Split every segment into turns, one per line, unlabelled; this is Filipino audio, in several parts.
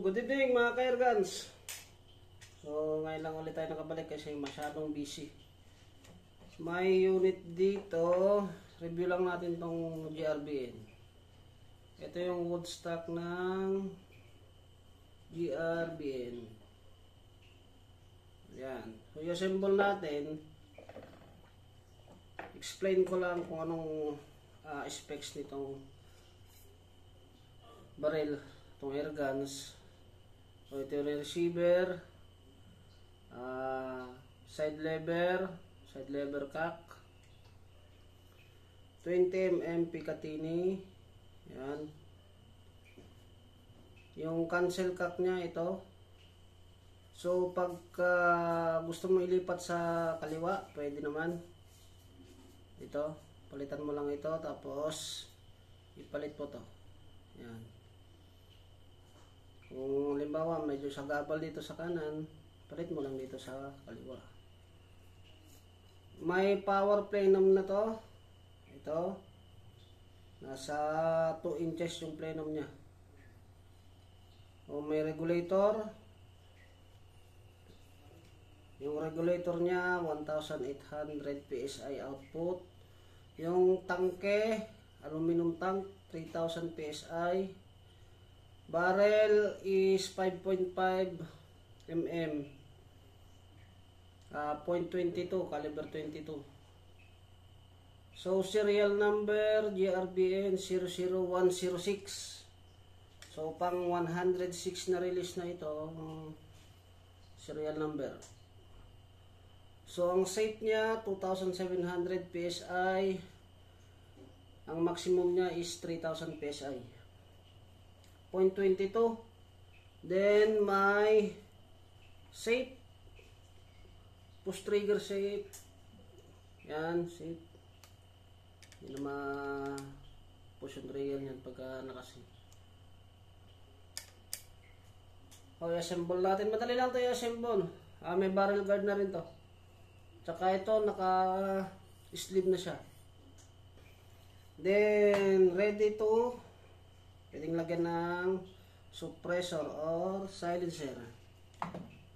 Good evening mga ka-airguns. So ngayon lang ulit tayo nakabalik kasi masyadong busy. May unit dito. Review lang natin tong GRBN. Ito yung wood stock ng GRBN. Yan. So i-assemble natin. Explain ko lang kung anong specs nitong barrel, itong airguns. So ito yung receiver, side lever cock, 20 mm Picatinny. Yan. Yung cancel cock niya ito. So pagka gusto mo ilipat sa kaliwa, pwede naman. Ito, palitan mo lang ito tapos ipalit mo to. Yan. Kung halimbawa medyo sagabal dito sa kanan, palit mo lang dito sa kaliwa. May power plenum na to. Ito. Nasa 2 inches yung plenum niya. O may regulator. Yung regulator niya 1800 PSI output. Yung tangke, aluminum tank 3000 PSI. Barrel is 5.5 mm, 0.22, caliber 22. So serial number GRBN 00106. So pang 106 na release na ito, serial number. So ang weight niya 2700 PSI. Ang maximum niya is 3000 PSI. 0.22. Then may shape, push trigger shape. Yan, shape. Hindi na ma-push yung trigger niyan pagka nakasave. O, i-assemble natin. Madali lang ito i-assemble. May barrel guard na rin to. Tsaka ito, naka-sleeve na siya. Then, ready to pwedeng lagyan ng suppressor or silencer.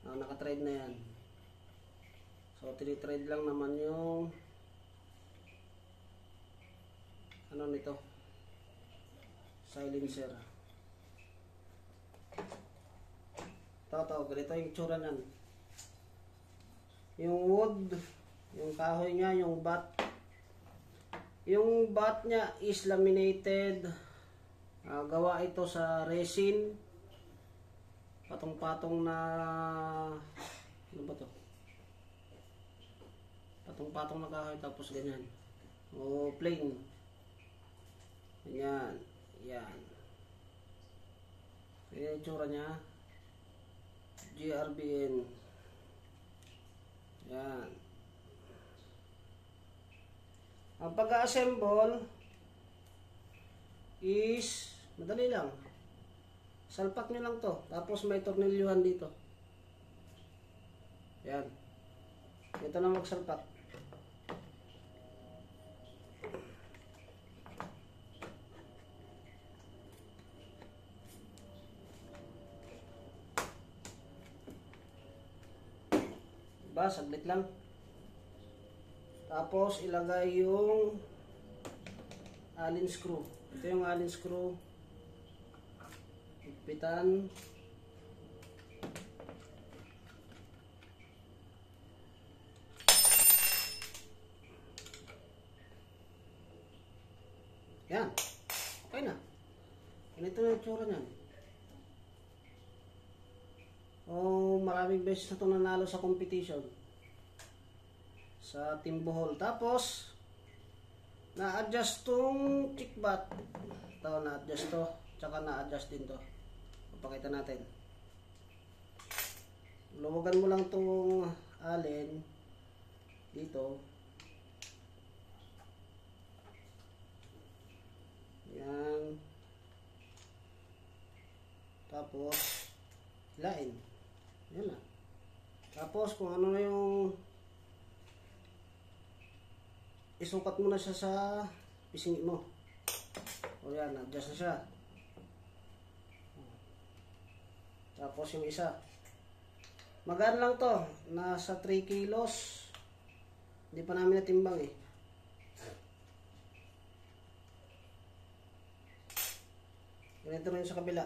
Naka-thread na yan. So, tini-thread lang naman yung ano nito, silencer. Ito, ganito yung tsura nan. Yung wood, yung kahoy niya, yung bat. Yung bat niya is laminated. Gawa ito sa resin. Patong-patong na ano ba to? Patong-patong na kahoy tapos ganyan. O plain. Ganyan. Yan. Kaya yung tsura niya. GRBN. Yan. Ang pag-assemble is madali lang. Salpak nyo lang to. Tapos may tornilyuhan dito. Yan. Ito na magsalpak. Diba? Saglit lang. Tapos ilagay yung allen screw. Ito yung allen screw. Higpitan. Yan. Okay na. Ganito na yung tsura niyan. Maraming beses na ito nanalo sa competition. Sa Team Bohol. Tapos, na-adjust tong kickback. Ito, na-adjust to. Tsaka na-adjust din to. Papakita natin. Luwagan mo lang tong allen dito. Yan. Tapos, lain. Yan na. Tapos, kung ano na yung isukat mo na siya sa pisngi mo. O yan, adjust na siya. Tapos yung isa. Magaan lang to. Nasa 3 kilos. Hindi pa namin natimbang eh. Ganito rin sa kabila.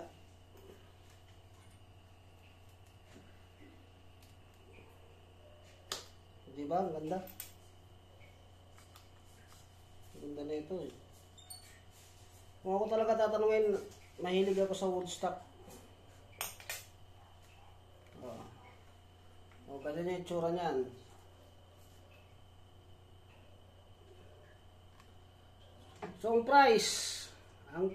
Diba? Ang ganda. Ang ganda na ito eh. Kung ako talaga tatanungin, mahilig ako sa Woodstock. O, ganyan yung itsura niyan. So, ang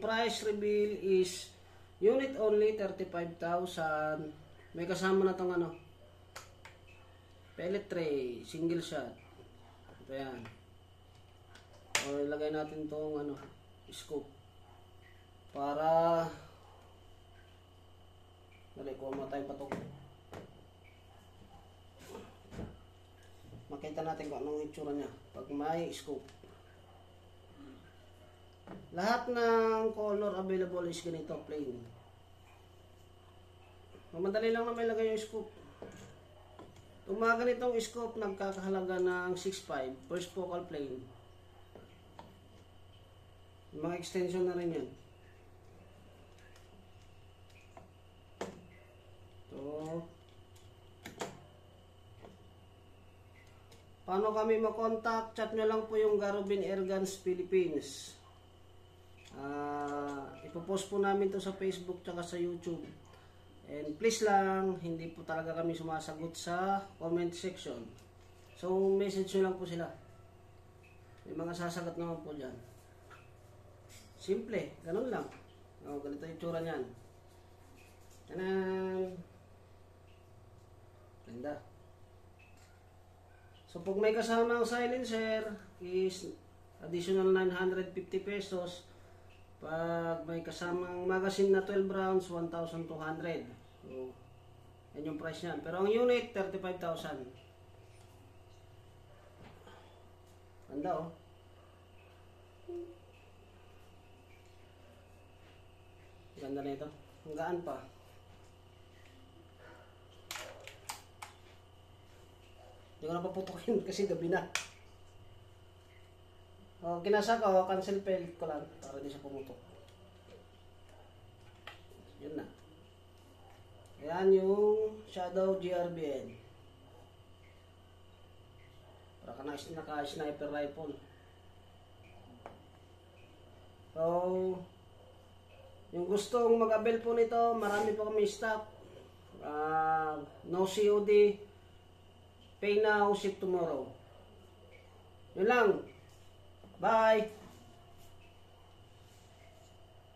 price reveal is unit only 35,000. May kasama na tong ano, pellet tray, single shot. Ito yan. O, ilagay natin tong ano, scoop. Para dali, kuha mo tayong patok. Makita natin kung anong itsura niya pag may scoop. Lahat ng color available is ganito, plain. Madali lang na may lagay yung scoop. Kung mga ganitong scoop, nagkakahalaga ng 6.5 first focal plane. Mga extension na rin yan. Paano kami makontak? Chat nyo lang po yung Garubin Airguns Philippines. Ipopost po namin to sa Facebook tsaka sa YouTube. And please lang, hindi po talaga kami sumasagot sa comment section. So message nyo lang po sila. May mga sasagot naman po dyan. Simple, ganun lang. Ganito yung tsura nyan. Tanan! Ganda. So pag may kasama ng silencer is additional 950 pesos. Pag may kasamang magazine na 12 rounds, 1,200. So, yan yung price niyan. Pero ang unit, 35,000. Ganda oh. Ganda na ito. Ang gaan pa. Hindi ko na paputukin kasi gabi na. O, ginasa ko, cancel pellet ko lang para hindi siya pumutok. Yun na. Ayan yung Shadow GRBN. Para ka naka-sniper rifle. So, yung gustong mag-avail po nito, marami po kami stock. No COD. Pay now, ship tomorrow. Yun lang. Bye!